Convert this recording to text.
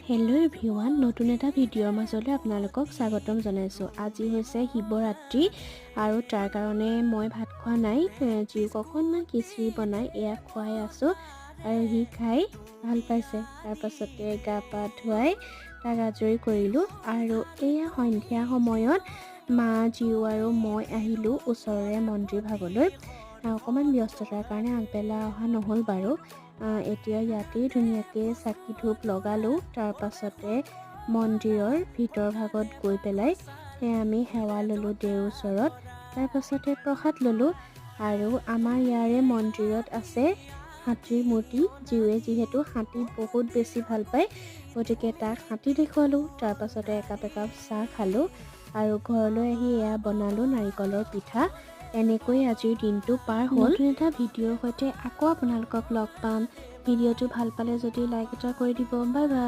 Hello' everyone, নতুন এটা ভিডিঅ'ৰ মাজলৈ আপোনালোকক স্বাগতম জনাইছোঁ। আজি হৈছে শিৱৰাত্ৰি আৰু তাৰ কাৰণে মই ভাত খোৱা নাই। জীওক অকণমান খিচিৰি বনাই এয়া খুৱাই আছোঁ আৰু সি খাই ভাল পাইছে। তাৰপাছতে গা পা ধুৱাই তাক আজৰি কৰিলোঁ আৰু এয়া সন্ধিয়া সময়ত মা, জীও আৰু মই আহিলোঁ ওচৰৰে মন্দিৰ ভাগলৈ। অকণমান ব্যস্ততাৰ কাৰণে আগবেলা অহা নহ'ল বাৰু। এতিয়া ইয়াতেই ধুনীয়াকৈ চাকি ধূপ লগালোঁ। তাৰ পাছতে মন্দিৰৰ ভিতৰ ভাগত গৈ পেলাই আমি সেৱা ল'লোঁ দেউৰ ওচৰত। তাৰ পাছতে প্ৰসাদ ল'লোঁ আৰু আমাৰ ইয়াৰে মন্দিৰত আছে হাতীৰ মূৰ্তি। জীৱে যিহেতু হাতী বহুত বেছি ভাল পায়, গতিকে তাক হাতী দেখুৱালোঁ। তাৰ পাছতে একাপ চাহ খালোঁ আৰু ঘৰলৈ আহি এয়া বনালোঁ নাৰিকলৰ পিঠা। এনেকৈ আজিৰ দিনটো পাৰ হ'ল। নতুন এটা ভিডিঅ'ৰ সৈতে আকৌ আপোনালোকক লগ পাম। ভিডিঅ'টো ভাল পালে যদি লাইক এটা কৰি দিব। Bye bye.